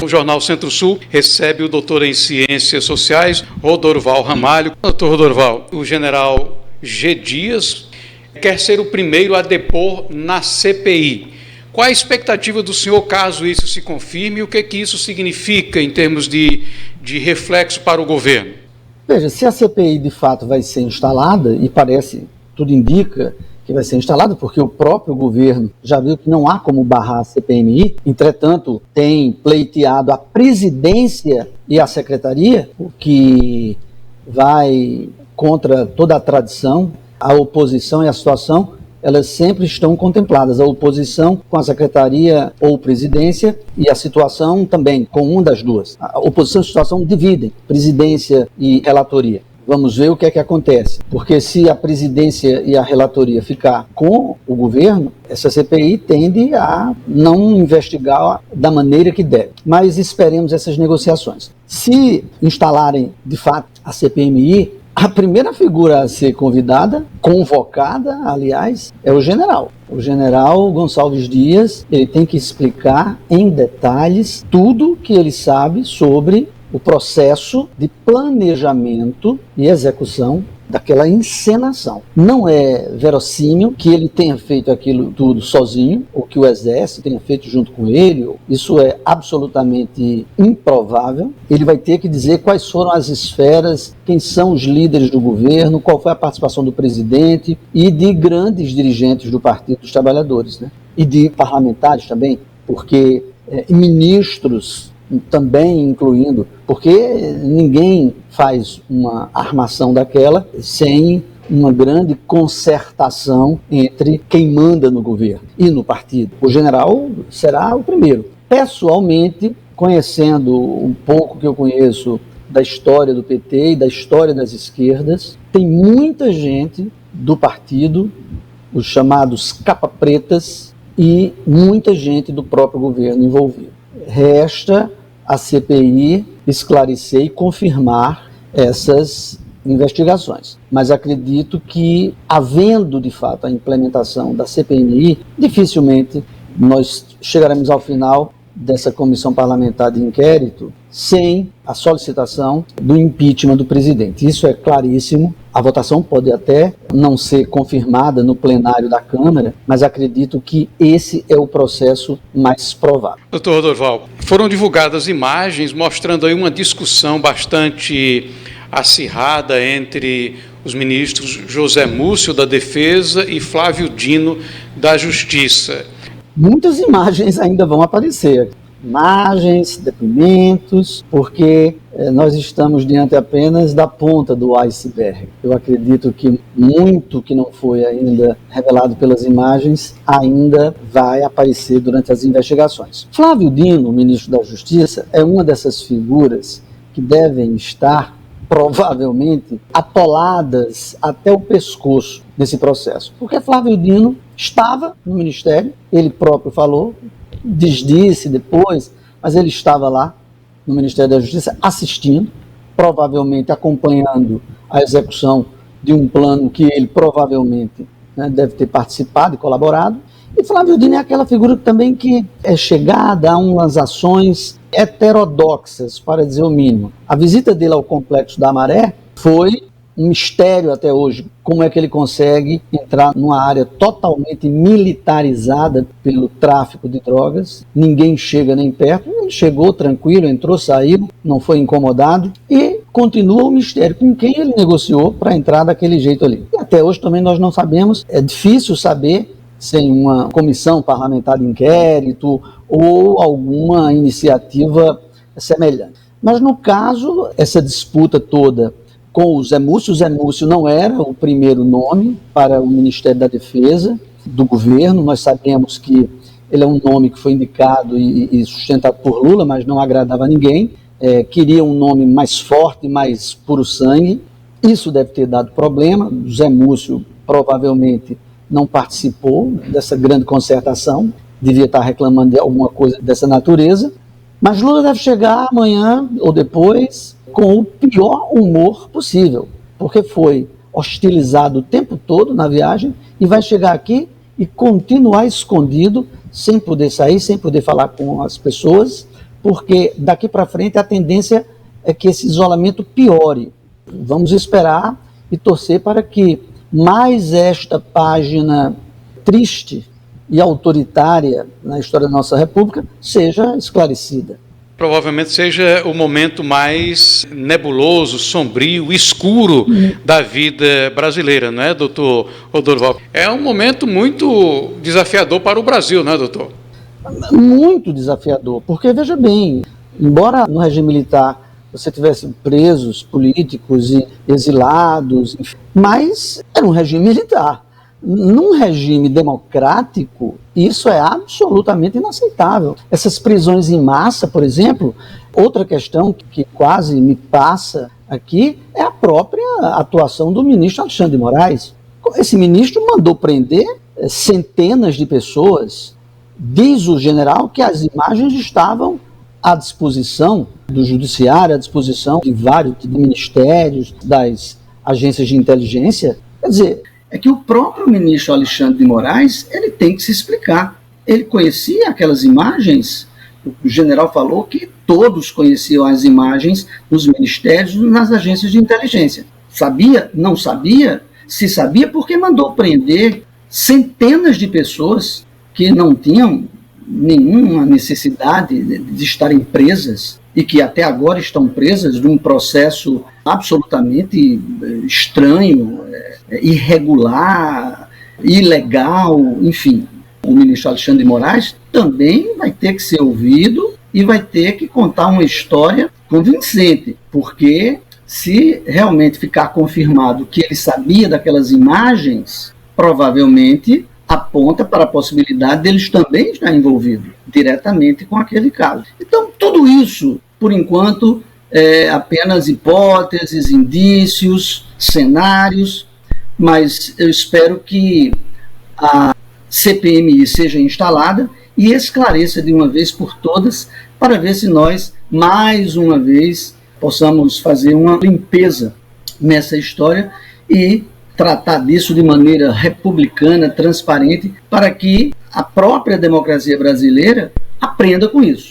O Jornal Centro-Sul recebe o doutor em Ciências Sociais, Rodorval Ramalho. Doutor Rodorval, o general G. Dias quer ser o primeiro a depor na CPI. Qual a expectativa do senhor caso isso se confirme e o que isso significa em termos de reflexo para o governo? Veja, se a CPI de fato vai ser instalada, e parece, tudo indica que vai ser instalada, porque o próprio governo já viu que não há como barrar a CPMI, entretanto, tem pleiteado a presidência e a secretaria, o que vai contra toda a tradição. A oposição e a situação, elas sempre estão contempladas, a oposição com a secretaria ou presidência e a situação também com uma das duas. A oposição e a situação dividem, presidência e relatoria. Vamos ver o que é que acontece, porque se a presidência e a relatoria ficar com o governo, essa CPI tende a não investigar da maneira que deve. Mas esperemos essas negociações. Se instalarem, de fato, a CPMI, a primeira figura a ser convidada, convocada, aliás, é o general. O general Gonçalves Dias, ele tem que explicar em detalhes tudo que ele sabe sobre o processo de planejamento e execução daquela encenação. Não é verossímil que ele tenha feito aquilo tudo sozinho, ou que o Exército tenha feito junto com ele. Isso é absolutamente improvável. Ele vai ter que dizer quais foram as esferas, quem são os líderes do governo, qual foi a participação do presidente e de grandes dirigentes do Partido dos Trabalhadores, né? E de parlamentares também, porque ministros também incluindo, porque ninguém faz uma armação daquela sem uma grande concertação entre quem manda no governo e no partido. O general será o primeiro. Pessoalmente, conhecendo um pouco que eu conheço da história do PT e da história das esquerdas, tem muita gente do partido, os chamados capa-pretas, e muita gente do próprio governo envolvido. Resta a CPI esclarecer e confirmar essas investigações. Mas acredito que, havendo de fato a implementação da CPMI, dificilmente nós chegaremos ao final dessa comissão parlamentar de inquérito sem a solicitação do impeachment do presidente. Isso é claríssimo. A votação pode até não ser confirmada no plenário da Câmara, mas acredito que esse é o processo mais provável. Doutor Rodorval, foram divulgadas imagens mostrando aí uma discussão bastante acirrada entre os ministros José Múcio, da Defesa, e Flávio Dino, da Justiça. Muitas imagens ainda vão aparecer. Imagens, depoimentos, porque nós estamos diante apenas da ponta do iceberg. Eu acredito que muito que não foi ainda revelado pelas imagens ainda vai aparecer durante as investigações. Flávio Dino, ministro da Justiça, é uma dessas figuras que devem estar provavelmente atoladas até o pescoço nesse processo, porque Flávio Dino estava no Ministério, ele próprio falou, desdisse depois, mas ele estava lá no Ministério da Justiça assistindo, provavelmente acompanhando a execução de um plano que ele provavelmente deve ter participado e colaborado. E Flávio Dino é aquela figura também que é chegada a umas ações heterodoxas, para dizer o mínimo. A visita dele ao Complexo da Maré foi um mistério até hoje, como é que ele consegue entrar numa área totalmente militarizada pelo tráfico de drogas, ninguém chega nem perto, ele chegou tranquilo, entrou, saiu, não foi incomodado, e continua o mistério com quem ele negociou para entrar daquele jeito ali. E até hoje também nós não sabemos, é difícil saber, sem uma comissão parlamentar de inquérito ou alguma iniciativa semelhante. Mas no caso, essa disputa toda com o Zé Múcio não era o primeiro nome para o Ministério da Defesa do governo. Nós sabemos que ele é um nome que foi indicado e sustentado por Lula, mas não agradava a ninguém. Queria um nome mais forte, mais puro sangue. Isso deve ter dado problema. O Zé Múcio provavelmente não participou dessa grande concertação, devia estar reclamando de alguma coisa dessa natureza. Mas Lula deve chegar amanhã ou depois com o pior humor possível, porque foi hostilizado o tempo todo na viagem e vai chegar aqui e continuar escondido, sem poder sair, sem poder falar com as pessoas, porque daqui para frente a tendência é que esse isolamento piore. Vamos esperar e torcer para que mais esta página triste e autoritária na história da nossa República seja esclarecida. Provavelmente seja o momento mais nebuloso, sombrio, escuro da vida brasileira, não é, doutor Rodorval? É um momento muito desafiador para o Brasil, não é, doutor? Muito desafiador, porque, veja bem, embora no regime militar você tivesse presos políticos e exilados, enfim, mas era um regime militar. Num regime democrático, isso é absolutamente inaceitável. Essas prisões em massa, por exemplo, outra questão que quase me passa aqui é a própria atuação do ministro Alexandre de Moraes. Esse ministro mandou prender centenas de pessoas. Diz o general que as imagens estavam à disposição do judiciário, à disposição de vários ministérios, das agências de inteligência. Quer dizer, é que o próprio ministro Alexandre de Moraes, ele tem que se explicar. Ele conhecia aquelas imagens, o general falou que todos conheciam as imagens nos ministérios, nas agências de inteligência. Sabia? Não sabia? Se sabia, porque mandou prender centenas de pessoas que não tinham nenhuma necessidade de estarem presas e que até agora estão presas num processo absolutamente estranho, irregular, ilegal, enfim. O ministro Alexandre de Moraes também vai ter que ser ouvido e vai ter que contar uma história convincente, porque se realmente ficar confirmado que ele sabia daquelas imagens, provavelmente aponta para a possibilidade deles também estar envolvidos diretamente com aquele caso. Então, tudo isso, por enquanto, é apenas hipóteses, indícios, cenários, mas eu espero que a CPMI seja instalada e esclareça de uma vez por todas, para ver se nós, mais uma vez, possamos fazer uma limpeza nessa história e tratar disso de maneira republicana, transparente, para que a própria democracia brasileira aprenda com isso.